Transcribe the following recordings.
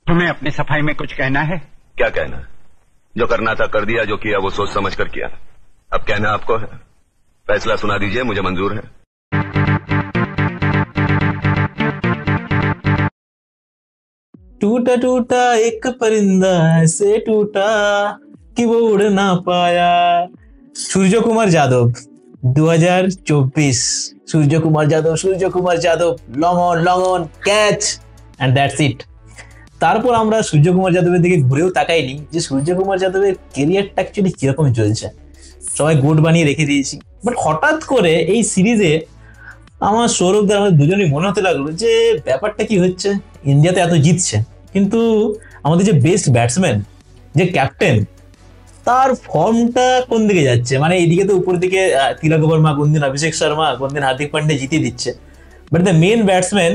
तुम्हें अपनी सफाई में कुछ कहना है? क्या कहना? जो करना था कर दिया, जो किया वो सोच समझ कर किया। अब कहना आपको है, फैसला सुना दीजिए, मुझे मंजूर है। टूटा टूटा एक परिंदा ऐसे टूटा कि वो उड़ ना पाया। Surya Kumar Yadav 2024। Surya Kumar Yadav long on catch and that's it. তারপর আমরা সূর্য কুমার যাদবের দিকে ঘুরেও তাকাইনি যে সূর্য কুমার যাদবের কেরিয়ারটা অ্যাকচুয়ালি কিরকম চলছে। সবাই গোট বানিয়ে রেখে দিয়েছি, বাট হঠাৎ করে এই সিরিজে আমার সৌরভদের আমাদের দুজনেই মনে হতে লাগলো যে ব্যাপারটা কি হচ্ছে। ইন্ডিয়াতে এত জিতছে, কিন্তু আমাদের যে বেস্ট ব্যাটসম্যান, যে ক্যাপ্টেন, তার ফর্মটা কোন দিকে যাচ্ছে। মানে এইদিকে তো উপর দিকে তিলক বর্মা, কোন দিন অভিষেক শর্মা, কোন দিন হার্দিক পান্ডে জিতিয়ে দিচ্ছে, বাট দ্য মেন ব্যাটসম্যান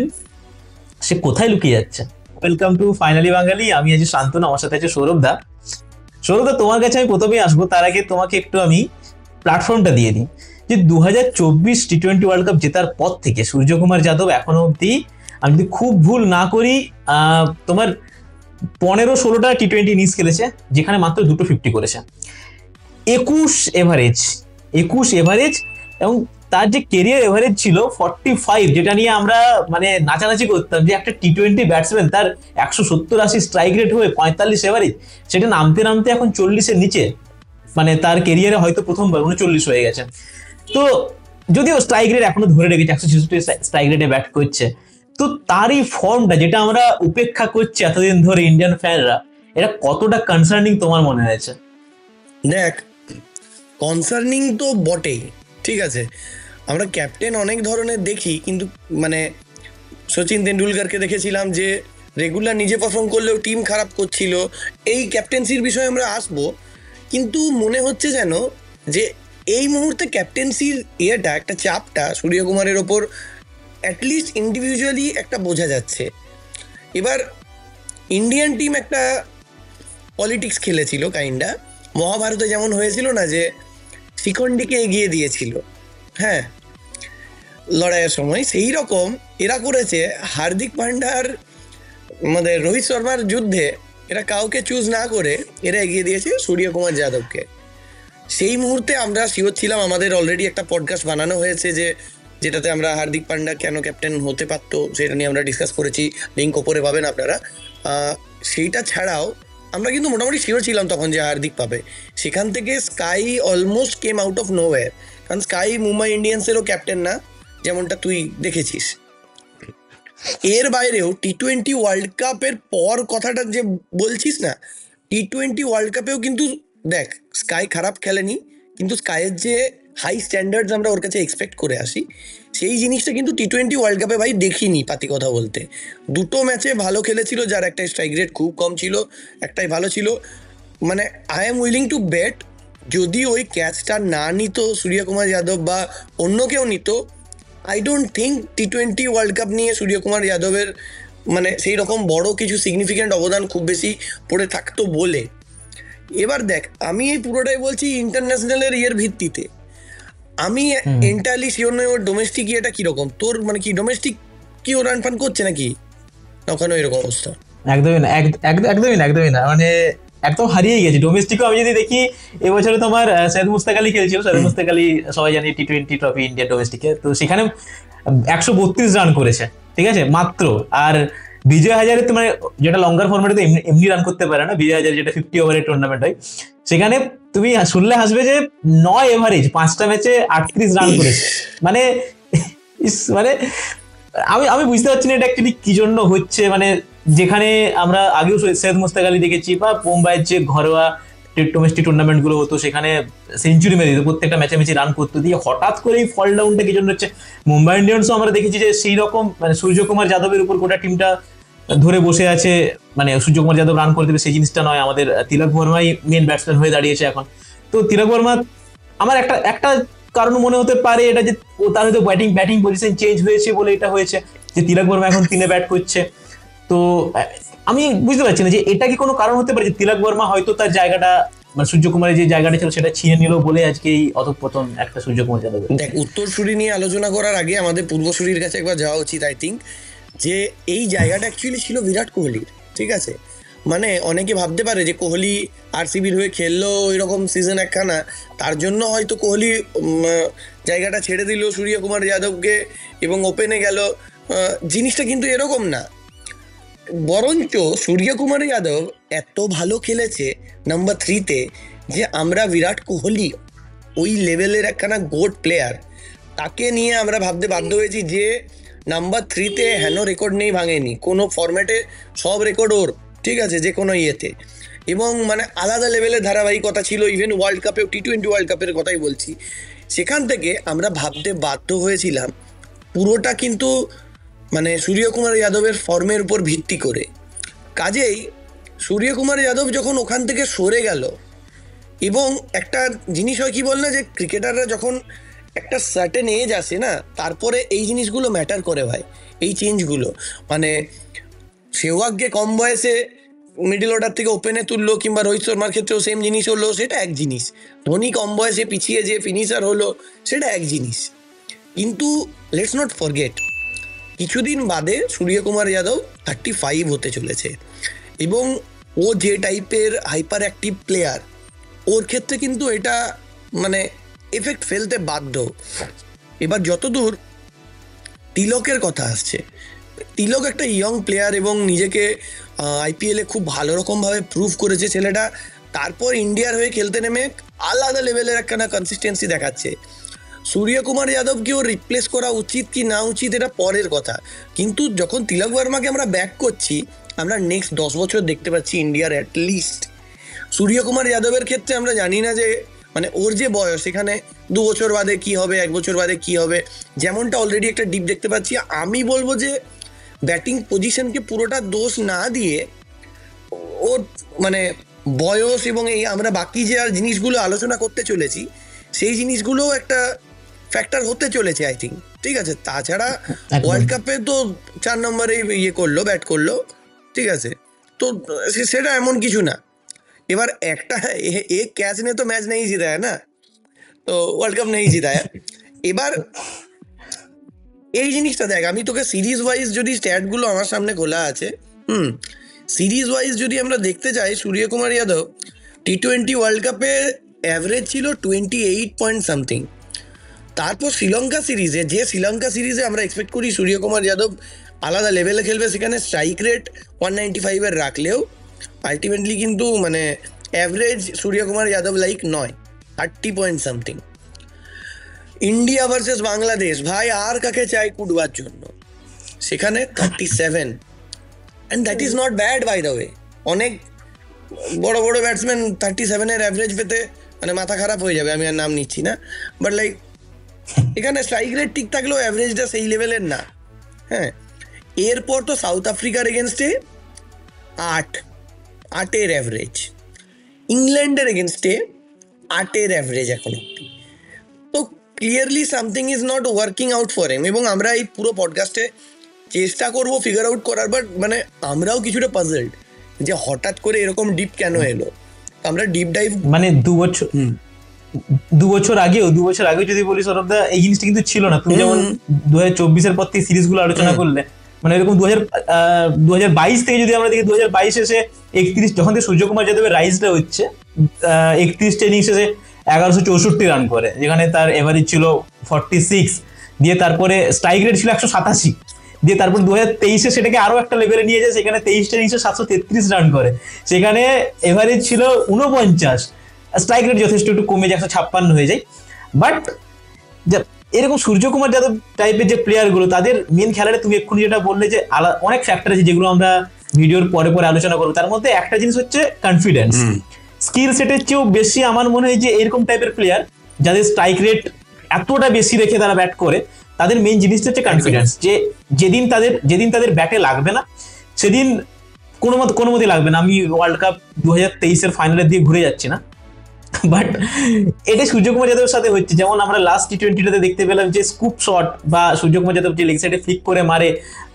সে কোথায় লুকিয়ে যাচ্ছে। ওয়েলকাম টু ফাইনালি বাঙালি। আমি আছি শান্তনু, আমার সাথে আছে সৌরভদা। সৌরভদা, তোমার কাছে আমি প্রথমেই আসবো, তার আগে তোমাকে একটু আমি প্ল্যাটফর্মটা দিয়ে দিই যে 2024 টি-20 ওয়ার্ল্ড কাপ জেতার পর থেকে সূর্য কুমার যাদব এখনো অব্দি, আমি যদি খুব ভুল না করি, তোমার 15-16টা টি-20 ইনিংস খেলেছে, যেখানে মাত্র 2টো 50 করেছে। 21 এভারেজ, এবং তার যে কেরিয়ার এভারেজ ছিল 45, যেটা নিয়ে আমরা মানে নাচানাচি করতাম যে একটা টি-20 ব্যাটসম্যান তার 170-80 স্ট্রাইক রেট হয়ে 45 এভারেজ, সেটা নামতে নামতে এখন 40-এর নিচে। মানে তার কেরিয়ারে হয়তো প্রথমবার 39 হয়ে গেছে। তো যদিও স্ট্রাইক রেট এখনো ধরে রেখেছে, 166 স্ট্রাইক রেটে ব্যাট করছে, তো তার এই ফর্মটা যেটা আমরা উপেক্ষা করছি এতদিন ধরে ইন্ডিয়ান ফ্যানরা, এটা কতটা কনসার্নিং তোমার মনে হয়েছে? দেখ, কনসার্নিং তো বটেই, ঠিক আছে। আমরা ক্যাপ্টেন অনেক ধরনের দেখি, কিন্তু মানে সচিন তেন্ডুলকারকে দেখেছিলাম যে রেগুলার নিজে পারফর্ম করলেও টিম খারাপ করছিল। এই ক্যাপ্টেন্সির বিষয়ে আমরা আসবো, কিন্তু মনে হচ্ছে যেন যে এই মুহূর্তে ক্যাপ্টেন্সির একটা চাপটা সূর্যকুমারের ওপর অ্যাটলিস্ট ইন্ডিভিজুয়ালি একটা বোঝা যাচ্ছে। এবার ইন্ডিয়ান টিম একটা পলিটিক্স খেলেছিল কাইন্ডা, মহাভারতে যেমন হয়েছিল না যে শিখণ্ডীকে এগিয়ে দিয়েছিল, হ্যাঁ, লড়াইয়ের সময়, সেই রকম এরা করেছে হার্দিক পান্ডার আমাদের রোহিত শর্মার যুদ্ধে। এরা কাউকে চুজ না করে এরা এগিয়ে দিয়েছে সূর্যকুমার যাদবকে। সেই মুহূর্তে আমরা শিওর ছিলাম, আমাদের অলরেডি একটা পডকাস্ট বানানো হয়েছে যেটাতে আমরা হার্দিক পান্ডা কেন ক্যাপ্টেন হতে পারতো সেটা নিয়ে আমরা ডিসকাস করেছি, লিঙ্ক ওপরে পাবেন আপনারা। সেইটা ছাড়াও আমরা কিন্তু মোটামুটি শিওর ছিলাম তখন যে হার্দিক পাবে। সেখান থেকে sky almost came out of nowhere, কারণ স্কাই মুম্বাই ইন্ডিয়ান্সেরও ক্যাপ্টেন না, যেমনটা তুই দেখেছিস। এর বাইরেও টি-20 ওয়ার্ল্ড কাপের পর কথাটা যে বলছিস না, টি-20 ওয়ার্ল্ড কাপেও কিন্তু দেখ স্কাই খারাপ খেলেনি, কিন্তু স্কাইয়ের যে হাই স্ট্যান্ডার্ডস আমরা ওর কাছে এক্সপেক্ট করে আসি, সেই জিনিসটা কিন্তু টি-20 ওয়ার্ল্ড কাপে ভাই দেখিনি। পাতি কথা বলতে, 2টো ম্যাচে ভালো খেলেছিল, যার একটা স্ট্রাইক রেট খুব কম ছিল, একটাই ভালো ছিল। মানে I am willing to bet, যদি ওই ক্যাচটা না নিত সূর্যকুমার যাদব বা অন্য কেউ নিত, আই ডোন্ট থিঙ্ক টি-20 ওয়ার্ল্ড কাপ নিয়ে সূর্যকুমার যাদবের মানে সেই রকম বড় কিছু সিগনিফিক্যান্ট অবদান খুব বেশি পড়ে থাকতো বলে। এবার দেখ, আমি এই পুরোটাই বলছি ইন্টারন্যাশনালের ভিত্তিতে। আমি এন্টারলি শিওর নই ওর ডোমেস্টিক ইয়েটা কিরকম। তোর মানে কি ডোমেস্টিক কি ও রান ফান করছে নাকি ওখানে এরকম অবস্থা? একদমই না, মানে একদম হারিয়ে গেছে ডোমেস্টিকও। আমি যদি দেখি এবছরে তোমার সৈয়দ মুস্তাক আলী খেলছিল, সৈয়দ মুস্তাক আলী সবাই জানি টি-20 ট্রফি ইন্ডিয়া ডোমেস্টিকে, তো সেখানে 132 রান করেছে, ঠিক আছে মাত্র। আর বিজয় হাজারে তো মানে যেটা লঙ্গার ফরম্যাটে তো এমনি রান করতে পারে না, বিজয় হাজারে যেটা 50 ওভারের টুর্নামেন্ট হয়, সেখানে তুমি শুনলে হাসবে যে 9 এভারেজ, 5টা ম্যাচে 38 রান করেছে। মানে মানে আমি বুঝতে পারছি না এটা অ্যাকচুয়ালি কি জন্য হচ্ছে। মানে যেখানে আমরা আগেও সৈয়দ মুস্তাক আলী দেখেছি, বা মুম্বাইয়ের যে ঘরোয়া ডোমেস্টিক টুর্নামেন্ট গুলো হতো সেখানে সেঞ্চুরি মেরে দিত, প্রত্যেকটা ম্যাচে রান করতো, দিয়ে হঠাৎ করে এই ফল ডাউনটা কি জন্য হচ্ছে। মুম্বাই ইন্ডিয়ান্সও আমরা দেখেছি যে সেই রকম মানে সূর্যকুমার যাদবের উপর গোটা টিমটা ধরে বসে আছে, মানে সূর্যকুমার যাদব রান করে দেবে সেই জিনিসটা নয়, আমাদের তিলক বর্মাই মেন ব্যাটসম্যান হয়ে দাঁড়িয়েছে এখন। তো তিলক বর্মা আমার একটা কারণ মনে হতে পারে এটা যে তার হয়তো ব্যাটিং পজিশন চেঞ্জ হয়েছে বলে এটা হয়েছে, যে তিলক বর্মা এখন 3-এ ব্যাট করছে। তো আমি বুঝতে পারছি না যে এটা কি কোনো কারণ হতে পারে যে তিলক বর্মা হয়তো তার জায়গাটা মানে সূর্যকুমারের যে জায়গাটা ছিল সেটা ছিঁড়ে নিল বলে আজকে এই অধঃপতন একটা সূর্যকুমার যাদব। দেখ, উত্তরসূরি নিয়ে আলোচনা করার আগে আমাদের পূর্বসূরির কাছে একবার যাওয়া উচিত। আই থিঙ্ক যে এই জায়গাটা অ্যাকচুয়ালি ছিল বিরাট কোহলির, ঠিক আছে, মানে অনেকে ভাবতে পারে যে কোহলি আরসিবির হয়ে খেললো এরকম সিজন একখানা, তার জন্য হয়তো কোহলি জায়গাটা ছেড়ে দিল সূর্যকুমার যাদবকে এবং ওপেনে গেল। জিনিসটা কিন্তু এরকম না, বরঞ্চ সূর্যকুমার যাদব এত ভালো খেলেছে নাম্বার 3-তে যে আমরা বিরাট কোহলি ওই লেভেলের একখানা গোট প্লেয়ার, তাকে নিয়ে আমরা ভাবতে বাধ্য হয়েছি যে নাম্বার 3-তে হেন রেকর্ড নেই, ভাঙেনি কোনো ফরম্যাটে, সব রেকর্ড ওর, ঠিক আছে, যে কোনো ইয়েতে। এবং মানে আলাদা লেভেলের ধারাবাহিকতা ছিল, ইভেন ওয়ার্ল্ড কাপেও, T20 ওয়ার্ল্ড কাপের কথাই বলছি। সেখান থেকে আমরা ভাবতে বাধ্য হয়েছিলাম পুরোটা কিন্তু মানে সূর্যকুমার যাদবের ফর্মের উপর ভিত্তি করে। কাজেই সূর্যকুমার যাদব যখন ওখান থেকে সরে গেল, এবং একটা জিনিস হয় কি বল না, যে ক্রিকেটাররা যখন একটা সার্টেন এজ আসে না, তারপরে এই জিনিসগুলো ম্যাটার করে ভাই, এই চেঞ্জগুলো। মানে সেহওয়াগকে কম বয়সে মিডল অর্ডার থেকে ওপেনে তুললো, কিংবা রোহিত শর্মার ক্ষেত্রেও সেম জিনিস হলো, সেটা এক জিনিস। ধোনি কম বয়সে পিছিয়ে যে ফিনিশার হলো, সেটা এক জিনিস। কিন্তু লেটস নট ফরগেট, কিছুদিন বাদে সূর্যকুমার যাদব 35 হতে চলেছে, এবং ও যে টাইপের হাইপার অ্যাক্টিভ প্লেয়ার, ওর ক্ষেত্রে কিন্তু এটা মানে এফেক্ট ফেলতে বাধ্য। এবার যতদূর তিলকের কথা আসছে, তিলক একটা ইয়ং প্লেয়ার এবং নিজেকে আইপিএলে খুব ভালো রকমভাবে প্রুভ করেছে ছেলেটা। তারপর ইন্ডিয়ার হয়ে খেলতে নেমে আলাদা লেভেলের একখানা কনসিস্টেন্সি দেখাচ্ছে। সূর্যকুমার যাদবকে ও রিপ্লেস করা উচিত কি না উচিত এটা পরের কথা, কিন্তু যখন তিলক বর্মাকে আমরা ব্যাক করছি, আমরা নেক্সট 10 বছর দেখতে পাচ্ছি ইন্ডিয়ার অ্যাটলিস্ট। সূর্যকুমার যাদবের ক্ষেত্রে আমরা জানি না যে মানে ওর যে বয়স, এখানে 2 বছর বাদে কি হবে, 1 বছর বাদে কি হবে, যেমনটা অলরেডি একটা ডিপ দেখতে পাচ্ছি। আমি বলবো যে ব্যাটিং পজিশনকে পুরোটা দোষ না দিয়ে ওর মানে বয়স এবং এই আমরা বাকি যে আর জিনিসগুলো আলোচনা করতে চলেছি, সেই জিনিসগুলোও একটা ফ্যাক্টর হতে চলেছে আই থিঙ্ক, ঠিক আছে। তাছাড়া ওয়ার্ল্ড কাপে তো 4 নম্বরে ইয়ে করলো, ব্যাট করলো, ঠিক আছে, তো সেটা এমন কিছু না। এবার একটা এক ক্যাচ নে তো ম্যাচ নেই জিতা না, তো ওয়ার্ল্ড কাপ নেই জিতা। এবার এই জিনিসটা দেখ, আমি তোকে সিরিজ ওয়াইজ যদি স্ট্যাটগুলো আমার সামনে খোলা আছে, সিরিজ ওয়াইজ যদি আমরা দেখতে চাই, সূর্যকুমার যাদব T20 ওয়ার্ল্ড কাপে অ্যাভারেজ ছিল 28 পয়েন্ট সামথিং। তারপর শ্রীলঙ্কা সিরিজে, যে শ্রীলঙ্কা সিরিজে আমরা এক্সপেক্ট করি সূর্যকুমার যাদব আলাদা লেভেলে খেলবে, সেখানে স্ট্রাইক রেট 195-এর রাখলেও আলটিমেটলি কিন্তু মানে অ্যাভারেজ সূর্যকুমার যাদব লাইক নয়, 30 point something. India versus Bangladesh, ভাই আর কাকে চাই কুটবার জন্য, সেখানে 37, and that is not bad by the way. অনেক বড় বড় ব্যাটসম্যান 37-এর অ্যাভারেজ পেতে মানে মাথা খারাপ হয়ে যাবে, আমি আর নাম নিচ্ছি না, বাট লাইক এখানে স্ট্রাইক রেট ঠিক থাকলেও অ্যাভারেজটা সেই লেভেলের না। হ্যাঁ, এরপর তো সাউথ আফ্রিকার এগেনস্টে 8-এর অ্যাভারেজ, ইংল্যান্ডের এগেনস্টে 8-এর অ্যাভারেজ এখন অব্দি। তো clearly something is not working out for him, এবং আমরা এই পুরো পডকাস্টে চেষ্টা করবো ফিগার আউট করার, বাট মানে আমরাও কিছুটা পাজলড যে হঠাৎ করে এরকম ডিপ কেন এলো। আমরা ডিপ ডাইভ মানে 2 বছর আগেও যদি বলি সরবদা, এই জিনিসটা কিন্তু ছিল না। তুমি যেমন 2024-এর পর থেকে সিরিজগুলো আলোচনা করলে, মানে এরকম 2022 থেকে যদি আমরা দেখি, 2022 এসে 31, যখন থেকে সূর্যকুমার যাদবের রাইজটা হচ্ছে, 31টা ইনিংস এসে 1164 রান করে, যেখানে তার এভারেজ ছিল 46, দিয়ে তারপরে স্ট্রাইক রেট ছিল 187, দিয়ে তারপর 2023-এ সেটাকে আরো একটা লেভেলে নিয়ে যায়, সেখানে 23টা ইনিংসে 733 রান করে, সেখানে এভারেজ ছিল 49, স্ট্রাইক রেট যথেষ্ট একটু কমে যায়, 156 হয়ে যায়। বাট এরকম সূর্যকুমার যাদব টাইপের যে প্লেয়ারগুলো, তাদের মেন খেলাটা তুমি এক্ষুনি যেটা বললে যে অনেক ফ্যাক্টর আছে যেগুলো আমরা ভিডিওর পরে পরে আলোচনা করবো, তার মধ্যে একটা জিনিস হচ্ছে কনফিডেন্স। স্কিল সেটের চেয়েও বেশি আমার মনে হয় যে এরকম টাইপের প্লেয়ার যাদের স্ট্রাইক রেট এতটা বেশি রেখে তারা ব্যাট করে, তাদের মেইন জিনিসটা হচ্ছে কনফিডেন্স। যে যেদিন তাদের ব্যাটে লাগবে না, সেদিন কোনো মতে লাগবে না। আমি ওয়ার্ল্ড কাপ 2023-এর ফাইনালের দিয়ে ঘুরে যাচ্ছি না, বাট এটা সূর্যকুমার যাদবের সাথে হচ্ছে। যেমন আমরা লাস্ট T20-টাতে দেখতে পেলাম যে স্কুপ শট বা সূর্যকুমার যাদব যে লেগ সাইডে ফ্লিক করে মারে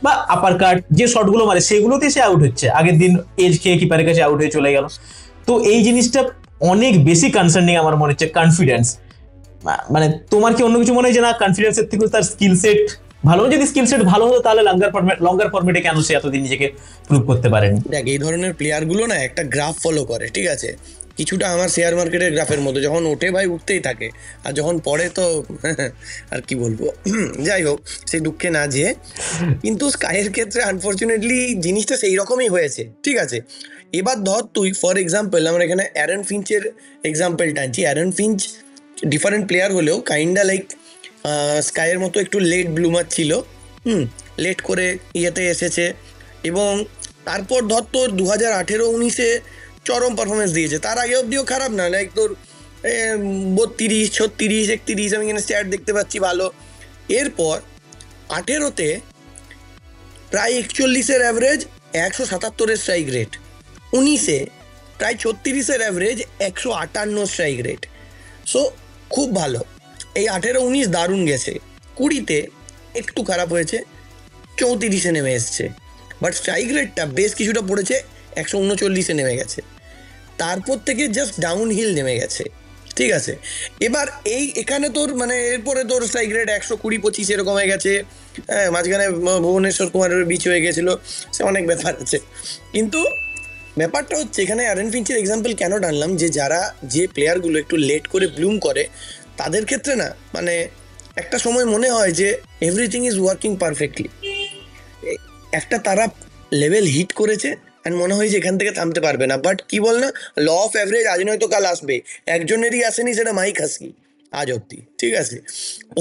বা আপার কাট যে শটগুলো মারে, সেগুলোতে সে আউট হচ্ছে, আগের দিন এজ খেয়ে কিপারের কাছে আউট হয়ে চলে গেল। তো এই জিনিসটা অনেক বেশি কনসার্নিং আমার মনে হচ্ছে, কনফিডেন্স। মানে তোমার কি অন্য কিছু মনে হয় যে না, কনফিডেন্সের থেকে তার স্কিল সেট ভালো, যদি স্কিল সেট ভালো হতো তাহলে লঙ্গার ফরম্যাটে কেন সে এতদিন নিজেকে প্রুভ করতে পারেনি? দেখ, এই ধরনের প্লেয়ারগুলো না একটা গ্রাফ ফলো করে, ঠিক আছে, কিছুটা আমার শেয়ার মার্কেটের গ্রাফের মতো, যখন ওঠে ভাই উঠতেই থাকে, আর যখন পড়ে তো আর কি বলবো। যাই হোক, সেই দুঃখে না যেয়ে, কিন্তু স্কাইয়ের ক্ষেত্রে আনফর্চুনেটলি জিনিসটা সেই রকমই হয়েছে, ঠিক আছে। এবার ধর তুই ফর এক্সাম্পল, আমরা এখানে অ্যারন ফিঞ্চের এক্সাম্পল টানছি। অ্যারন ফিঞ্চ ডিফারেন্ট প্লেয়ার হলেও কাইন্ডা লাইক স্কাইয়ের মতো একটু লেট ব্লুমার ছিল, লেট করে ইয়েতে এসেছে, এবং তারপর ধর তোর 2018-19 চরম পারফরমেন্স দিয়েছে। তার আগে অবধিও খারাপ না, লাইক তোর 32, 36, 31, আমি এখানে স্ট্যাট দেখতে পাচ্ছি ভালো। এরপর 18-তে প্রায় 41-এর অ্যাভারেজ, 177-এর স্ট্রাইক রেট। 19-এ প্রায় 36-এর অ্যাভারেজ, 158 স্ট্রাইক রেট। সো খুব ভালো। এই 18-19 দারুণ গেছে। 20-তে একটু খারাপ হয়েছে, 34-এ নেমে এসছে, বাট স্ট্রাইক রেটটা বেশ কিছুটা পড়েছে, 139-এ নেমে গেছে। তারপর থেকে জাস্ট ডাউন হিল নেমে গেছে, ঠিক আছে। এবার এখানে তোর মানে এরপরে তোর স্ট্রাইক রেট 120-25 এরকম হয়ে গেছে। হ্যাঁ, মাঝখানে ভুবনেশ্বর কুমারের বিচ হয়ে গেছিলো, সে অনেক ব্যাপার আছে। কিন্তু ব্যাপারটা হচ্ছে এখানে অ্যারন ফিঞ্চের এক্সাম্পল কেন টানলাম, যে প্লেয়ারগুলো একটু লেট করে ব্লুম করে তাদের ক্ষেত্রে না মানে একটা সময় মনে হয় যে এভরিথিং ইজ ওয়ার্কিং পারফেক্টলি, একটা তারা লেভেল হিট করেছে অ্যান্ড মনে হয় যে এখান থেকে থামতে পারবে না। বাট কি বল না, ল অফ অ্যাভারেজ আজ নয়তো কাল আসবে। একজনেরই আসেনি, সেটা মাইক হাসকি আজ অব্দি, ঠিক আছে।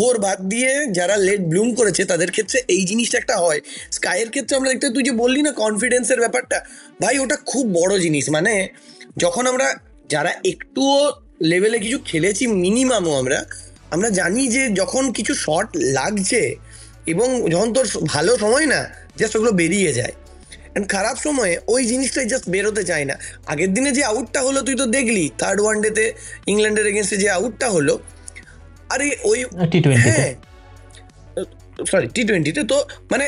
ওর বাদ দিয়ে যারা লেট ব্লুম করেছে তাদের ক্ষেত্রে এই জিনিসটা একটা হয়। স্কাইয়ের ক্ষেত্রে আমরা দেখতে, তুই যে বললি না কনফিডেন্সের ব্যাপারটা, ভাই ওটা খুব বড় জিনিস। মানে যখন আমরা যারা একটুও লেভেলে কিছু খেলেছি মিনিমামও, আমরা জানি যে যখন কিছু শট লাগছে এবং যখন তোর ভালো সময় না, জাস্ট ওগুলো বেরিয়ে যায়, অ্যান্ড খারাপ সময়ে ওই জিনিসটাই জাস্ট বেরোতে চায় না। আগের দিনে যে আউটটা হলো তুই তো দেখলি, থার্ড ওয়ানডেতে ইংল্যান্ডের এগেনস্টে যে আউটটা হলো, আরে ওই হ্যাঁ সরি টি-20-তে তো মানে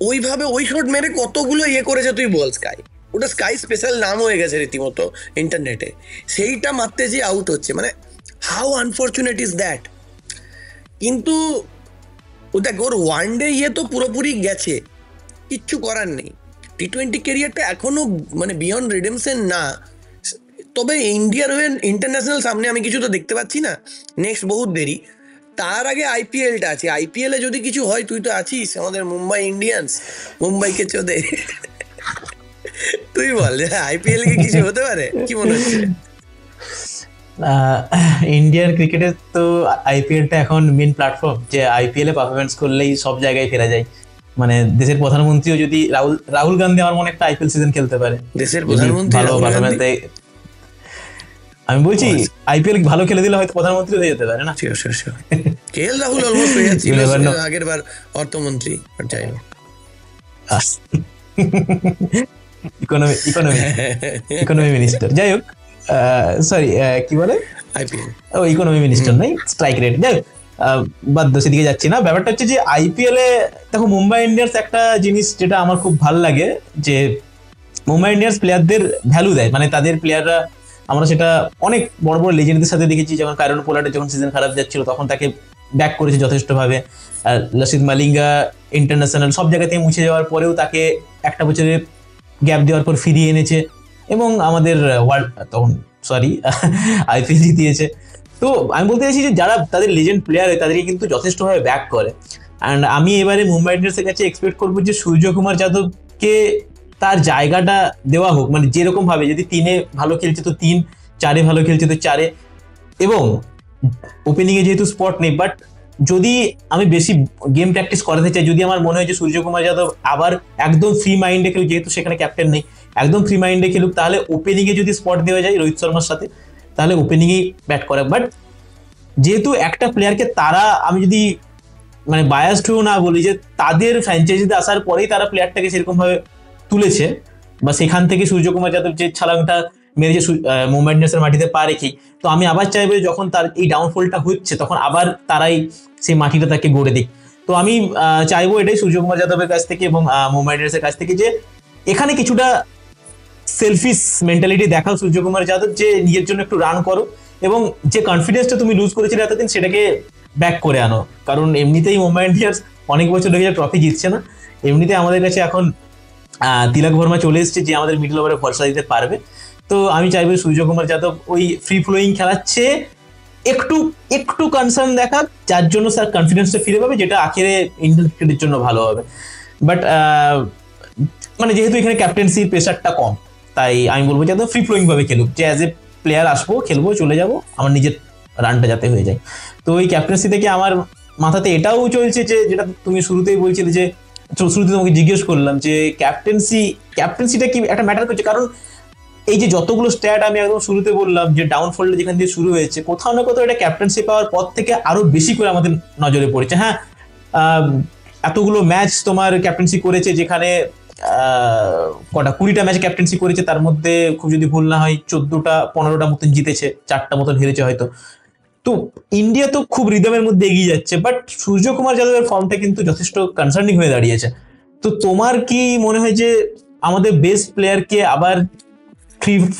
ওইভাবে ওই শট মেরে কতগুলো করেছে তুই বল। ওটা স্কাই স্পেশাল নাম হয়ে গেছে রীতিমতো ইন্টারনেটে। সেইটা মারতে যে আউট হচ্ছে, মানে হাউ আনফর্চুনেট ইজ দ্যাট। কিন্তু ও দেখ, ওর ওয়ানডে তো পুরোপুরি গেছে, কিচ্ছু করার নেই। টি-20 ক্যারিয়ারটা এখনো মানে বিয়ন্ড রিডেমশন না। তবে ইন্ডিয়ার হয়ে ইন্টারন্যাশনাল সামনে আমি কিছু তো দেখতে পাচ্ছি না, নেক্সট বহুত দেরি। তার আগে আইপিএলটা আছে, আইপিএলে যদি কিছু হয়, তুই তো আছিস, আমাদের মুম্বাই ইন্ডিয়ান্স, মুম্বাইকে চোদে। তুই বল, আইপিএল কে কিছু হতে পারে কি মনে হচ্ছে? ইন্ডিয়ান ক্রিকেটের তো আইপিএলটা এখন মেন প্ল্যাটফর্ম, যে আইপিএল এ পারফরমেন্স করলেই সব জায়গায় ফেরা যায়। মানে দেশের প্রধানমন্ত্রীও যদি রাহুল গান্ধী আমার মনে একটা আইপিএল সিজন খেলতে পারে, দেশের প্রধানমন্ত্রী ভালো পারফরমেন্স দেয়। আমি বলছি আইপিএল ভালো খেলে দিলে হয়তো প্রধানমন্ত্রী হয়ে যেতে পারে না। কে এল রাহুল অলমোস্ট হয়ে যাচ্ছিল আগের বার অর্থমন্ত্রী, যাই হোক ইকোনমি মিনিস্টার, যাই হোক সরি কি বলে ইকোনমি মিনিস্টার নাই, স্ট্রাইক রেট, যাই হোক বাধ্য সেদিকে যাচ্ছি না। ব্যাপারটা হচ্ছে যে আইপিএল এ দেখো মুম্বাই ইন্ডিয়ান্স একটা জিনিস যেটা আমার খুব ভালো লাগে, যে মুম্বাই ইন্ডিয়ান্স প্লেয়ারদের ভ্যালু দেয়। মানে তাদের প্লেয়াররা, আমরা সেটা অনেক বড় বড় লেজেন্ডদের সাথে দেখেছি, যেমন কাইরন পোলার্ডের যখন সিজন খারাপ যাচ্ছিল তখন তাকে ব্যাক করেছে যথেষ্টভাবে। আর লসিত মালিঙ্গা ইন্টারন্যাশনাল সব জায়গা থেকে মুছে যাওয়ার পরেও তাকে একটা বছরের গ্যাপ দেওয়ার পর ফিরিয়ে এনেছে এবং আমাদের আইপিএল জিতিয়েছে। তো আমি বলতে চাইছি যে যারা তাদের লেজেন্ড প্লেয়ার হয় তাদেরকে কিন্তু যথেষ্টভাবে ব্যাক করে। অ্যান্ড আমি এবারে মুম্বাই ইন্ডিয়ান্সের কাছে এক্সপেক্ট করবো যে সূর্যকুমার যাদবকে তার জায়গাটা দেওয়া হোক। মানে যেরকম ভাবে যদি 3-এ ভালো খেলছে তো 3, 4-এ ভালো খেলছে তো 4-এ, এবং ওপেনিংয়ে যেহেতু স্পট নেই, বাট যদি আমি বেশি গেম প্র্যাকটিস করাতে চাই, যদি আমার মনে হয় যে সূর্যকুমার যাদব আবার একদম ফ্রি মাইন্ডে খেলুক, যেহেতু সেখানে ক্যাপ্টেন নেই, একদম ফ্রি মাইন্ডে খেলুক, তাহলে ওপেনিংয়ে যদি স্পট দেওয়া যায় রোহিত শর্মার সাথে, তাহলে ওপেনিংয়েই ব্যাট করে। বাট যেহেতু একটা প্লেয়ারকে তারা, আমি যদি মানে বায়াসড হয়েও না বলি, যে তাদের ফ্র্যাঞ্চাইজিতে আসার পরেই তারা প্লেয়ারটাকে সেরকম ভাবে তুলেছে, বা সেখান থেকে সূর্যকুমার যাদব যে ছালাংটা মেরেছে মুম্বাই ইন্ডিয়ান্সের মাটিতে পা রেখেই, তো আমি আবার চাইবো যখন তার এই ডাউনফলটা হচ্ছে তখন আবার তারাই সেই মাটিটা তাকে গড়ে দিক। তো আমি চাইবো এটাই সূর্যকুমার যাদবের কাছ থেকে এবং মুম্বাই ইন্ডিয়ান্সের কাছ থেকে, যে এখানে কিছুটা সেলফিশ মেন্টালিটি দেখাও সূর্যকুমার যাদব, যে নিজের জন্য একটু রান করো এবং যে কনফিডেন্সটা তুমি লুজ করেছিলে এতদিন সেটাকে ব্যাক করে আনো। কারণ এমনিতেই মুম্বাই ইন্ডিয়ান্স অনেক বছর ধরে ট্রফি জিতছে না। এমনিতে আমাদের কাছে এখন তিলক ভার্মা চলে এসেছে যে আমাদের মিডল ওভারে ভরসা দিতে পারবে। তো আমি চাইবো সূর্যকুমার যাদব ওই ফ্রি ফ্লোয়িং খেলাচ্ছে, একটু একটু কনসার্ন দেখা, যার জন্য স্যার কনফিডেন্সটা ফিরে পাবে, যেটা আখেরে ইন্ডিয়ান ক্রিকেটের জন্য ভালো হবে। বাট মানে যেহেতু এখানে ক্যাপ্টেন্সির প্রেশারটা কম, তাই আমি বলবো যাতে ফ্রি ফ্লোয়িং ভাবে খেলুক, যে অ্যাজ এ প্লেয়ার আসবো, খেলবো, চলে যাবো, আমার নিজের রানটা যাতে হয়ে যায়। তো এই ক্যাপ্টেন্সি থেকে আমার মাথাতে এটাও চলছে যে, যেটা তুমি শুরুতেই বলছিলে, যে শুরুতে তোমাকে জিজ্ঞেস করলাম যে ক্যাপ্টেন্সিটা কি একটা ম্যাটার করছে, কারণ এই যে যতগুলো স্ট্যাট আমি একদম শুরুতে বললাম যে ডাউনফলটা যেখান দিয়ে শুরু হয়েছে, কোথাও না কোথাও এটা ক্যাপ্টেন্সি পাওয়ার পর থেকে আরো বেশি করে আমাদের নজরে পড়েছে। হ্যাঁ, এতগুলো ম্যাচ তোমার ক্যাপ্টেন্সি করেছে, যেখানে 20টা ম্যাচ ক্যাপ্টেন্সি করেছে, তার মধ্যে খুব যদি ভুল না হয় 14টা-15টা মতন জিতেছে, 4টা মতন হেরেছে হয়তো। তো ইন্ডিয়া তো খুব রিদমের মধ্যে এগিয়ে যাচ্ছে, বাট সূর্যকুমার যাদবের ফর্মটা কিন্তু যথেষ্ট কনসার্নিং হয়ে দাঁড়িয়েছে। তো তোমার কি মনে হয় যে আমাদের বেস্ট প্লেয়ারকে আবার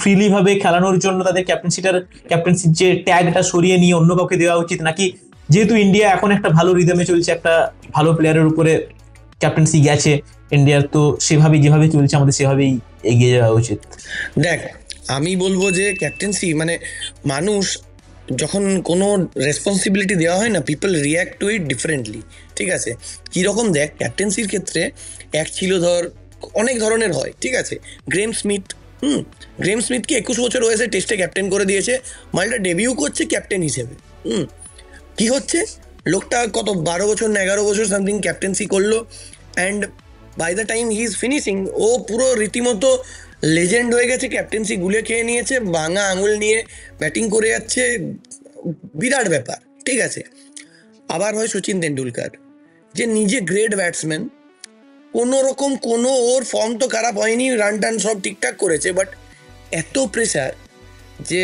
ফ্রিলি ভাবে খেলানোর জন্য তাদের ক্যাপ্টেন্সির যে ট্যাগটা সরিয়ে নিয়ে অন্য কাউকে দেওয়া উচিত, নাকি যেহেতু ইন্ডিয়া এখন একটা ভালো রিদমে চলছে, একটা ভালো প্লেয়ারের উপরে ক্যাপ্টেন্সি গেছে ইন্ডিয়ার, তো সেভাবেই যেভাবে চলছে আমাদের সেভাবেই এগিয়ে যাওয়া উচিত? দেখ, আমি বলবো যে ক্যাপ্টেন্সি মানে মানুষ যখন কোনো রেসপন্সিবিলিটি দেওয়া হয় না, পিপল রিয়্যাক্ট টু ইট ডিফারেন্টলি। ঠিক আছে, কীরকম দেখ, ক্যাপ্টেন্সির ক্ষেত্রে এক ছিল ধর অনেক ধরনের হয়। ঠিক আছে, গ্রেম স্মিথকে 21 বছর বয়সে টেস্টে ক্যাপ্টেন করে দিয়েছে, মালটা ডেবিউ করছে ক্যাপ্টেন হিসেবে। কি হচ্ছে, লোকটা কত 12 বছর না 11 বছর সামথিং ক্যাপ্টেন্সি করলো, and by the time he is finishing ও পুরো রীতিমতো লেজেন্ড হয়ে গেছে, ক্যাপ্টেন্সি গুলে খেয়ে নিয়েছে, ভাঙা আঙুল নিয়ে ব্যাটিং করে যাচ্ছে, বিরাট ব্যাপার। ঠিক আছে, আবার হয় সচিন তেন্ডুলকার, যে নিজে গ্রেট ব্যাটসম্যান, কোনো রকম কোনো ওর ফর্ম তো খারাপ হয়নি, রান টান সব ঠিকঠাক করেছে, বাট এত প্রেশার যে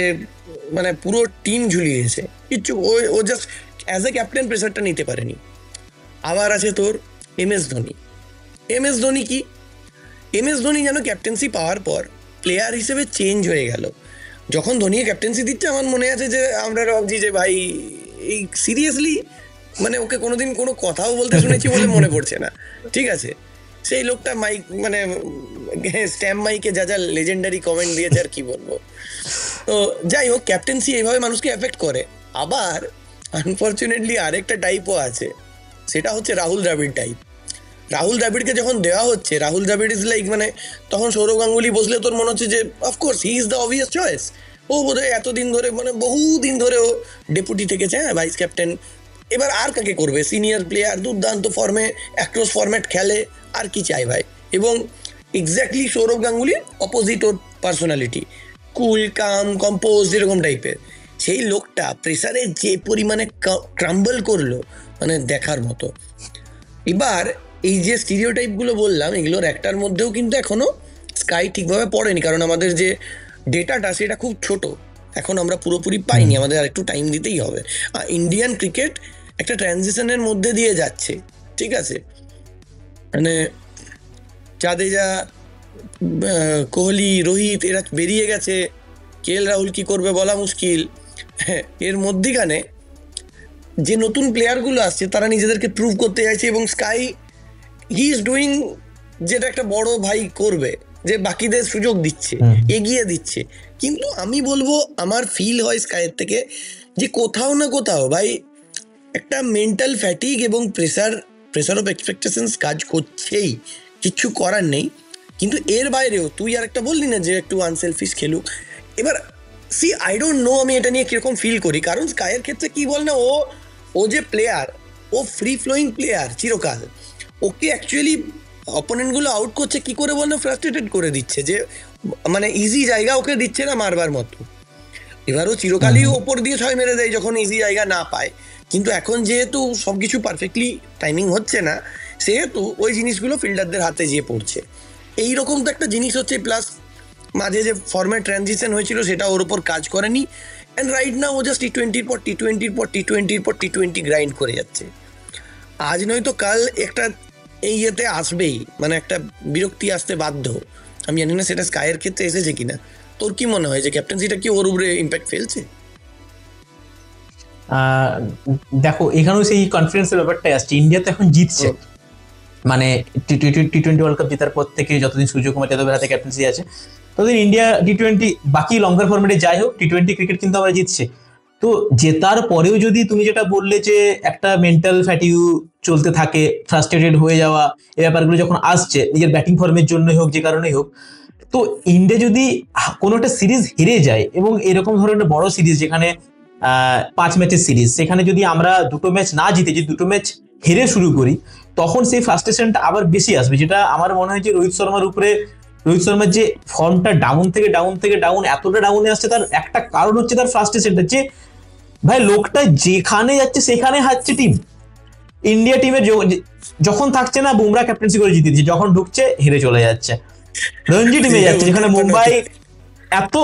মানে পুরো টিম ঝুলিয়েছে, কিচ্ছু ও জাস্ট অ্যাজ এ ক্যাপ্টেন প্রেশারটা নিতে পারেনি। আবার আছে তোর MS ধোনি। কি MS ধোনি যেন ক্যাপ্টেন্সি পাওয়ার পর প্লেয়ার হিসেবে চেঞ্জ হয়ে গেল। যখন ধোনি ক্যাপ্টেন্সি দিচ্ছে, আমার মনে আছে যে আমরা ভাবছি যে ভাই এই সিরিয়াসলি, মানে ওকে কোনোদিন কোনো কথাও বলতে শুনেছি বলে মনে পড়ছে না। ঠিক আছে, সেই লোকটা মাইক মানে স্ট্যাম্প মাইকে যা যা লেজেন্ডারি কমেন্ট দিয়েছে, আর কি বলবো। তো যাই হোক, ক্যাপ্টেন্সি এইভাবে মানুষকে এফেক্ট করে। আবার আনফর্চুনেটলি আরেকটা টাইপও আছে, সেটা হচ্ছে রাহুল দ্রাবিড় টাইপ। রাহুল দ্রাবিড়কে যখন দেওয়া হচ্ছে, রাহুল দ্রাবিড় ইজ লাইক, মানে তখন সৌরভ গাঙ্গুলি বসলে তোর মনে হচ্ছে যে of course he is the obvious choice. ও বোধহয় এতদিন ধরে, মানে বহুদিন ধরে ও ডেপুটি থেকেছে, হ্যাঁ, ভাইস ক্যাপ্টেন। এবার আর কাকে করবে, সিনিয়র প্লেয়ার, দুর্দান্ত ফর্মে, অ্যাক্রস ফরম্যাট খেলে, আর কি চাই ভাই। এবং এক্স্যাক্টলি সৌরভ গাঙ্গুলির অপোজিট ওর পার্সোনালিটি, কুল, কাম, কম্পোজ, এরকম টাইপের। সেই লোকটা প্রেসারে যে পরিমাণে ক্রাম্বল করলো, মানে দেখার মতো। এবার এই যে স্টিরিওটাইপগুলো বললাম, এগুলোর একটার মধ্যেও কিন্তু এখনো স্কাই ঠিকভাবে পড়েনি, কারণ আমাদের যে ডেটাটা সেটা খুব ছোট, এখন আমরা পুরোপুরি পাইনি, আমাদের আর একটু টাইম দিতেই হবে। ইন্ডিয়ান ক্রিকেট একটা ট্রানজিশনের মধ্যে দিয়ে যাচ্ছে। ঠিক আছে, মানে জাদেজা, কোহলি, রোহিত এরা বেরিয়ে গেছে, KL রাহুল কি করবে বলা মুশকিল। এর মধ্যিখানে যে নতুন প্লেয়ারগুলো আসছে, তারা নিজেদেরকে প্রুভ করতে চাইছে, এবং স্কাই হি ইজ ডুইং যেটা একটা বড় ভাই করবে, যে বাকিদের সুযোগ দিচ্ছে, এগিয়ে দিচ্ছে। কিন্তু আমি বলবো, আমার ফিল হয় স্কাইয়ের থেকে যে কোথাও না কোথাও ভাই একটা মেন্টাল ফ্যাটিক এবং প্রেসার অফ এক্সপেকটেশনস কাজ করছেই, কিচ্ছু করার নেই। কিন্তু এর বাইরেও তুই আর একটা বললি না যে একটু আনসেলফিশ খেলুক। এবার আই ডোন্ট নো আমি এটা নিয়ে কিরকম ফিল করি, কারণ স্কাইয়ের ক্ষেত্রে কি বল না, ও যে প্লেয়ার, ও ফ্রি ফ্লোয়িং প্লেয়ার চিরকাল, ওকে অ্যাকচুয়ালি অপোনেন্টগুলো আউট করছে কি করে বল না, ফ্রাস্ট্রেটেড করে দিচ্ছে, যে মানে ইজি জায়গা ওকে দিচ্ছে না মারবার মতো। এবারও চিরকালই ওপর দিয়ে 6 মেরে দেয় যখন ইজি জায়গা না পায়। কিন্তু এখন যেহেতু সব কিছু পারফেক্টলি টাইমিং হচ্ছে না, সেহেতু ওই জিনিসগুলো ফিল্ডারদের হাতে যেয়ে পড়ছে। এইরকম তো একটা জিনিস হচ্ছে, প্লাস মাঝে যে ফর্ম্যাট ট্রানজিশন হয়েছিল সেটা ওর উপর কাজ করেনি, অ্যান্ড রাইট না ও জাস্ট টি-20 পর টি-20 গ্রাইন্ড করে যাচ্ছে। আজ নয়তো কাল একটা এই ইয়েতে আসবেই, মানে একটা বিরক্তি আসতে বাধ্য। আমি জানি না সেটা স্কাইয়ের ক্ষেত্রে এসেছে কিনা। তোর কি মনে হয় যে ক্যাপ্টেন্সিটা কি ওর উপরে ইম্প্যাক্ট ফেলছে? দেখো এখানেও সেই কনফিডেন্সের ব্যাপারটাই আসছে। ইন্ডিয়া তো এখন জিতছে, মানে টি-20 ওয়ার্ল্ড কাপ জেতার পর থেকে যতদিন সূর্যকুমার যাদবের হাতে ক্যাপ্টেন্সি আছে ততদিন ইন্ডিয়া টি-20 বাকি লঙ্গার ফরম্যাটে যাই হোক টি-20 ক্রিকেট কিন্তু আমরা জিতছে। তো জেতার পরেও যদি তুমি যেটা বললে যে একটা মেন্টাল ফ্যাটিউ চলতে থাকে, ফ্রাস্ট্রেটেড হয়ে যাওয়া, এই ব্যাপারগুলো যখন আসছে নিজের ব্যাটিং ফর্মের জন্যই হোক যে কারণেই হোক, তো ইন্ডিয়া যদি কোনো একটা সিরিজ হেরে যায় এবং এরকম ধরনের বড় সিরিজ যেখানে 5 ম্যাচের সিরিজ, সেখানে যদি আমরা 2টো ম্যাচ না জিতে যদি 2টো ম্যাচ হেরে শুরু করি তখন সেই ফ্রাস্ট্রেশনটা আবার বেশি আসবে। যেটা আমার মনে হয় যে রোহিত শর্মার উপরে, রোহিত শর্মার যে ফর্মটা ডাউন থেকে ডাউন এতটা ডাউনে আসছে, তার একটা কারণ হচ্ছে তার ফ্রাস্ট্রেশনটা। যে ভাই লোকটা যেখানে যাচ্ছে সেখানে হারছে টিম। ইন্ডিয়া টিমের যখন থাকছে না বুমরা ক্যাপ্টেন্সি করে জিতে দিচ্ছে, যখন ঢুকছে হেরে চলে যাচ্ছে। রঞ্জি টিমে যাচ্ছে যেখানে মুম্বাই এত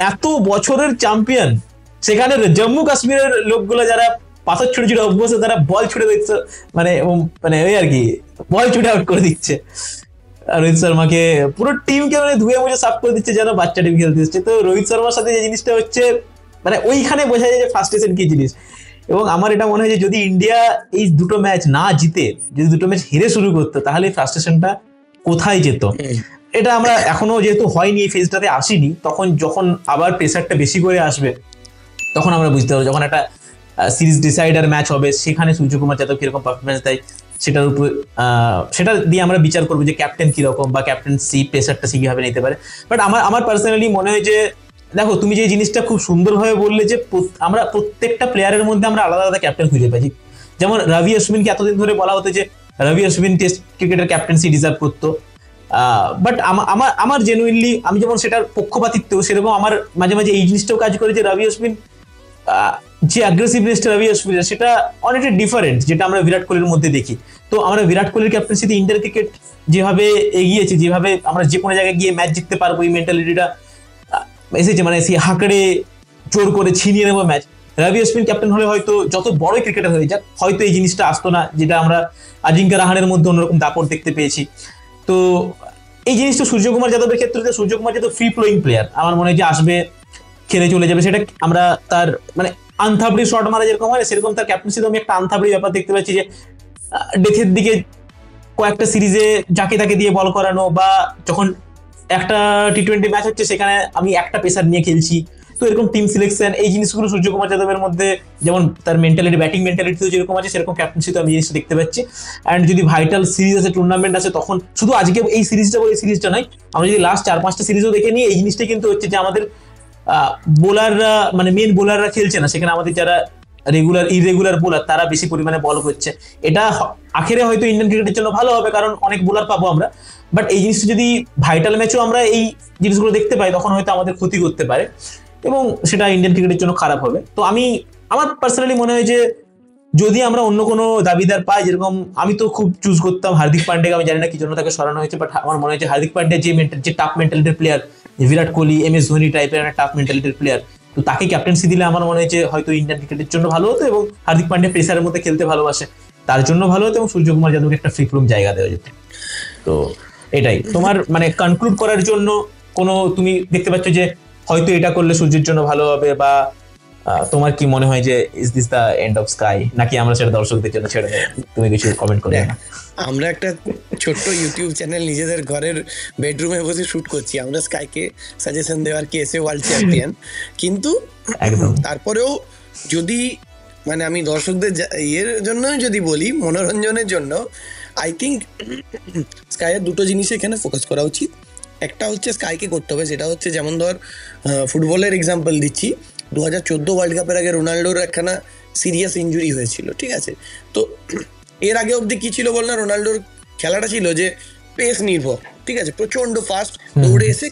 এত বছরের চ্যাম্পিয়ন, সেখানে জম্মু কাশ্মীরের লোকগুলো যারা পাথর ছুটে ছুটে অভ্যস্ত, তারা বল ছুটে দিচ্ছে, মানে মানে ওই আর কি বল ছুটে আউট করে দিচ্ছে রোহিত শর্মাকে, পুরো টিমকে মানে ধুয়ে মুছে সাফ করে দিচ্ছে যেন বাচ্চা টিম খেলতে হচ্ছে। তো রোহিত শর্মার সাথে যে জিনিসটা হচ্ছে মানে ওইখানে বোঝা যায় যে ফ্রাস্ট্রেশন কি জিনিস। এবং আমার এটা মনে হয় যে যদি ইন্ডিয়া এই 2টো ম্যাচ না জিতে, যদি 2টো ম্যাচ হেরে শুরু করতো তাহলে ফ্রাস্ট্রেশনটা কোথায় যেত। এটা আমরা এখনো যেহেতু হয়নি, এই ফেজটাতে আসিনি, তখন যখন আবার প্রেসারটা বেশি করে আসবে তখন আমরা বুঝতে পারবো। যখন একটা সিরিজ ডিসাইডার ম্যাচ হবে সেখানে সূর্যকুমার যাদব কিরকম পারফরমেন্স দেয় সেটার উপর, সেটা দিয়ে আমরা বিচার করবো যে ক্যাপ্টেন কিরকম বা ক্যাপ্টেন্সি প্রেসারটা সে কিভাবে নিতে পারে। বাট আমার পার্সোনালি মনে হয় যে দেখো তুমি যে জিনিসটা খুব সুন্দরভাবে বললে যে আমরা প্রত্যেকটা প্লেয়ারের মধ্যে আমরা আলাদা আলাদা ক্যাপ্টেন খুঁজে পাই। যেমন রবি অশ্বিনকে এতদিন ধরে বলা হতো যে রবি অশ্বিন টেস্ট ক্রিকেটের ক্যাপ্টেন্সি ডিজার্ভ করতো, বাট আমার জেনুইনলি আমি যেমন সেটার পক্ষপাতিত্ব, সেরকম আমার মাঝে মাঝে এই জিনিসটাও কাজ করে যে রবি অশ্বিন যে অ্যাগ্রেসিভনেসটা রবি অশ্বিন সেটা অনেকটা ডিফারেন্ট যেটা আমরা বিরাট কোহলির মধ্যে দেখি। তো আমরা বিরাট কোহলির ক্যাপ্টেন্সিতে ইন্ডিয়ান ক্রিকেট যেভাবে এগিয়েছে, যেভাবে আমরা যে কোনো জায়গায় গিয়ে ম্যাচ জিততে পারবো, এই মেন্টালিটিটা এসেছে, মানে সেই হাঁকড়ে জোর করে ছিনিয়ে নেবো ম্যাচ। রবি অশ্বিন ক্যাপ্টেন হলে হয়তো যত বড় ক্রিকেটার হয়ে যাক হয়তো এই জিনিসটা আসতো না, যেটা আমরা আজিঙ্কা রাহানের মধ্যে অন্যরকম দাপট দেখতে পেয়েছি। তো এই জিনিসটা সূর্যকুমার যাদবের ক্ষেত্রে, Suryakumar Yadav free flowing player, আমার মনে হয় যে আসবে খেলে চলে যাবে, সেটা আমরা তার মানে আনথাবড়ি শট মারা যেরকম হয় সেরকম তার ক্যাপ্টেন্সিতে আমি একটা আনথাবড়ি ব্যাপার দেখতে পাচ্ছি, যে ডেথের দিকে কয়েকটা সিরিজে যাকে তাকে দিয়ে বল করানো, বা যখন একটা টি-20 ম্যাচ হচ্ছে সেখানে আমি একটা পেসার নিয়ে খেলছি, তো এরকম টিম সিলেকশন, এই জিনিসগুলো সূর্যকুমার যাদবের মধ্যে যেমন তার মেন্টালিটি, ব্যাটিং মেন্টালিটিও যেরকম আছে সেরকম ক্যাপ্টেন্সিতে আমি জিনিসটা দেখতে পাচ্ছি। অ্যান্ড যদি ভাইটাল সিরিজ আছে, টুর্নামেন্ট আছে, তখন শুধু আজকে এই সিরিজটা বলে এই সিরিজটা নয়, আমরা যদি লাস্ট 4-5টা সিরিজও দেখে নিই, এই জিনিসটা কিন্তু হচ্ছে যে আমাদের বোলাররা মানে মেন বোলাররা খেলছে না, সেখানে আমাদের যারা ইরেগুলার বোলার তারা বেশি পরিমাণে বল করছে। এটা আখেরে হয়তো ইন্ডিয়ান ক্রিকেটের জন্য ভালো হবে, কারণ অনেক বোলার পাবো আমরা। বাট এই জিনিসটা যদি ভাইটাল ম্যাচেও আমরা এই জিনিসগুলো দেখতে পাই তখন হয়তো আমাদের ক্ষতি করতে পারে এবং সেটা ইন্ডিয়ান ক্রিকেটের জন্য খারাপ হবে। তো আমার পার্সোনালি মনে হয় যে যদি আমরা অন্য কোনো দাবিদার পাই, যেরকম আমি তো খুব চুজ করতাম হার্দিক পান্ডেকে, আমি জানি না কি জন্য তাকে সরানো হয়েছে, বাট আমার মনে হয় যে হার্দিক পান্ডে যে tough মেন্টালিটির player, Virat Kohli, MS Dhoni টাইপের একটা টাফ মেন্টালিটির প্লেয়ার, তো তাকে ক্যাপ্টেন্সি দিলে আমার মনে হয় যে হয়তো ইন্ডিয়ান ক্রিকেটের জন্য ভালো হতো, এবং হার্দিক পান্ডে প্রেসারের মধ্যে খেলতে ভালোবাসে তার জন্য ভালো হতো, এবং সূর্যকুমার যাদবকে একটা ফ্রি ফ্লোয়িং জায়গা দেওয়া যেত। তো এটাই তোমার মানে কনক্লুড করার জন্য কোনো তুমি দেখতে পাচ্ছ যে হয়তো এটা করলে সূর্যের জন্য ভালো হবে, বা তোমার কি মনে হয় যে is this the end of sky, নাকি আমরা সেটা দর্শকদের জন্য ছেড়ে দেব? তুমি কিছু কমেন্ট করবে না? আমরা একটা ছোট্ট ইউটিউব চ্যানেল নিজেদের ঘরের বেডরুমে বসে শুট করছি, আমরা স্কাইকে সাজেশন দেওয়ার কি এসে ওয়ার্ল্ড চ্যাম্পিয়ন, কিন্তু একদম তারপরেও যদি মানে আমি দর্শকদের ইয়ের জন্য যদি বলি, মনোরঞ্জনের জন্য আই থিঙ্ক স্কাইয়ের 2টো জিনিস এখানে ফোকাস করা উচিত। একটা হচ্ছে স্কাইকে করতে হবে, সেটা হচ্ছে যেমন ধর ফুটবলের এক্সাম্পল দিচ্ছি, 2014 ওয়ার্ল্ড কাপের আগে রোনাল্ডোর একখানা সিরিয়াস ইঞ্জুরি হয়েছিল, ঠিক আছে? তো এর আগে অবধি কি ছিল বল না, রোনাল্ডোর খেলাটা ছিল যে পেস নির্ভর, ঠিক আছে, প্রচন্ড ফাস্ট দৌড়ে এসে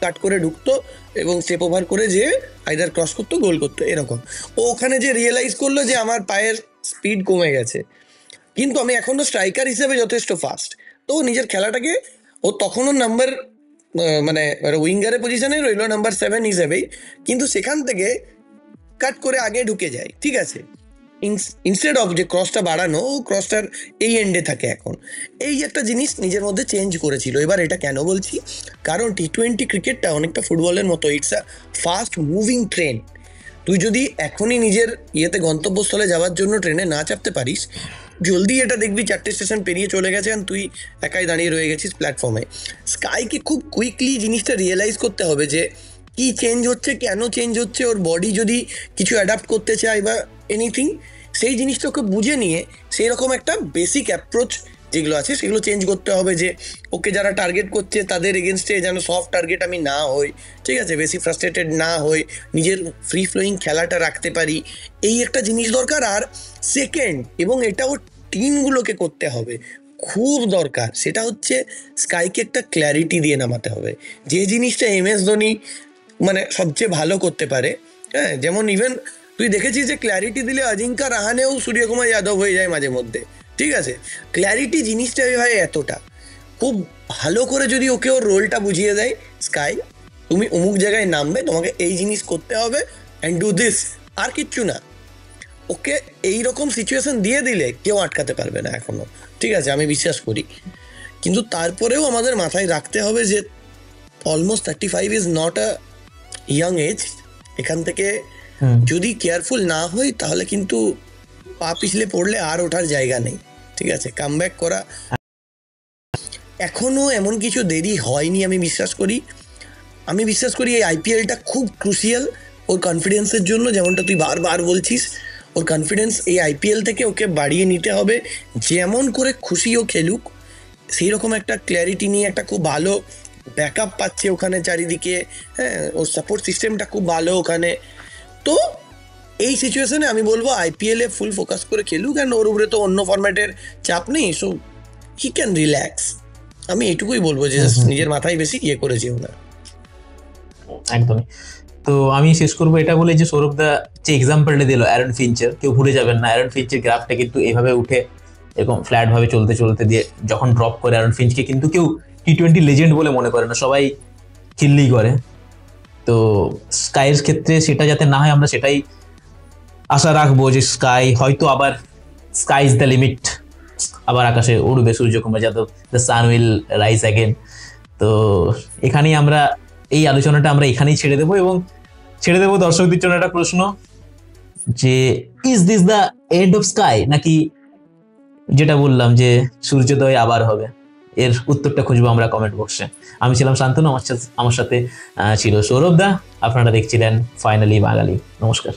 কাট করে ঢুকতো এবং স্টেপ ওভার করে যে আইদার ক্রস করতো, গোল করতো, এরকম। ও ওখানে যে রিয়েলাইজ করলো যে আমার পায়ের স্পিড কমে গেছে, কিন্তু আমি এখনো স্ট্রাইকার হিসেবে যথেষ্ট ফাস্ট, তো নিজের খেলাটাকে ও তখনও নাম্বার মানে উইঙ্গারের পজিশনে রইল নাম্বার 7 হিসেবেই, কিন্তু সেখান থেকে কাট করে আগে ঢুকে যায়, ঠিক আছে, ইনস্টেড অফ যে ক্রসটা বাড়ানো, ও ক্রসটার এই এন্ডে থাকে এখন। এই একটা জিনিস নিজের মধ্যে চেঞ্জ করেছিল। এবার এটা কেন বলছি, কারণ টি-20 ক্রিকেটটা অনেকটা ফুটবলের মতো, it's a fast moving train. তুই যদি এখনই নিজের ইয়েতে গন্তব্যস্থলে যাওয়ার জন্য ট্রেনে না চাপতে পারিস, জলদি এটা দেখবি 4টে স্টেশন পেরিয়ে চলে গেছে আর তুই একাই দাঁড়িয়ে রয়ে গেছিস প্ল্যাটফর্মে। স্কাইকে খুব কুইকলি জিনিসটা রিয়েলাইজ করতে হবে যে কি চেঞ্জ হচ্ছে, কেন চেঞ্জ হচ্ছে, ওর বডি যদি কিছু অ্যাডাপ্ট করতে চায় বা এনিথিং, সেই জিনিসটা ওকে বুঝে নিয়ে সেই রকম একটা বেসিক অ্যাপ্রোচ যেগুলো আছে সেগুলো চেঞ্জ করতে হবে। যে ওকে যারা টার্গেট করছে তাদের এগেনস্টে যেন সফট টার্গেট আমি না হই, ঠিক আছে, বেশি ফ্রাস্ট্রেটেড না হই, নিজের ফ্রি ফ্লোয়িং খেলাটা রাখতে পারি, এই একটা জিনিস দরকার। আর সেকেন্ড, এবং এটা ওর টিমগুলোকে করতে হবে, খুব দরকার, সেটা হচ্ছে স্কাইকে একটা ক্ল্যারিটি দিয়ে নামাতে হবে। যে জিনিসটা MS ধোনি মানে সবচেয়ে ভালো করতে পারে, হ্যাঁ, যেমন ইভেন তুই দেখেছিস যে ক্ল্যারিটি দিলে অজিঙ্কা রাহানেও সূর্যকুমার যাদব হয়ে যায় মাঝে মধ্যে, ঠিক আছে। ক্ল্যারিটি জিনিসটা হয় এতটা, খুব ভালো করে যদি ওকে ওর রোলটা বুঝিয়ে দেয় স্কাই, তুমি অমুক জায়গায় নামবে, তোমাকে এই জিনিস করতে হবে অ্যান্ড ডু দিস, আর কিচ্ছু না। ওকে এইরকম সিচুয়েশন দিয়ে দিলে কেউ আটকাতে পারবে না এখনো, ঠিক আছে, আমি বিশ্বাস করি। কিন্তু তারপরেও আমাদের মাথায় রাখতে হবে যে almost 35 is not a young age. এখান থেকে যদি কেয়ারফুল না হই তাহলে কিন্তু পা পিছলে পড়লে আর ওঠার জায়গা নেই, ঠিক আছে। কামব্যাক করা এখনো এমন কিছু দেরি হয়নি, আমি বিশ্বাস করি এই IPLটা খুব ক্রুশিয়াল ওর কনফিডেন্সের জন্য। যেমনটা তুই বারবার বলছিস, ওর কনফিডেন্স এই IPL থেকে ওকে বাড়িয়ে নিতে হবে। যেমন করে খুশি ও খেলুক, সেই রকম একটা ক্ল্যারিটি নিয়ে একটা খুব ভালো ব্যাকআপ পাচ্ছে ওখানে চারিদিকে, হ্যাঁ, ওর সাপোর্ট সিস্টেমটা খুব ভালো ওখানে। তো এই সিচুয়েশনে আমি বলবো IPL-এ ফুল ফোকাস করে খেলুক, অ্যান্ড ওর উপরে তো অন্য ফরম্যাটের চাপ নেই, সো হি ক্যান রিল্যাক্স। আমি এটুকুই বলবো যে নিজের মাথায় বেশি ইয়ে করেছি ওনার। একদমই। তো আমি শেষ করবো এটা বলে যে সৌরভ দা যে এক্সাম্পলটা দিল অ্যারন ফিঞ্চের, কেউ ভুলে যাবেন না, অ্যারন ফিঞ্চের গ্রাফটা কিন্তু এইভাবে উঠে এরকম ফ্ল্যাট ভাবে চলতে দিয়ে যখন ড্রপ করে অ্যারন ফিঞ্চকে কিন্তু কেউ T20 লেজেন্ড বলে মনে করে না, সবাই খিল্লি করে। তো স্কাইয়ের ক্ষেত্রে সেটা যাতে না হয় আমরা সেটাই আশা রাখবো যে স্কাই হয়তো আবার স্কাই ইজ দ্য লিমিট, আবার আকাশে উড়বে Suryakumar Yadav, the sun will rise again. তো এখানেই আমরা এই আলোচনাটা আমরা এখানেই ছেড়ে দেবো, এবং ছেড়ে দেবো দর্শকদের জন্য একটা প্রশ্ন যে is this the end of sky, নাকি যেটা বললাম যে সূর্যোদয় আবার হবে, এর উত্তরটা খুঁজবো আমরা কমেন্ট বক্সে। আমি ছিলাম শান্তনু, আমার সাথে ছিল সৌরভ দা, আপনারা দেখছিলেন ফাইনালি বাঙালি। নমস্কার।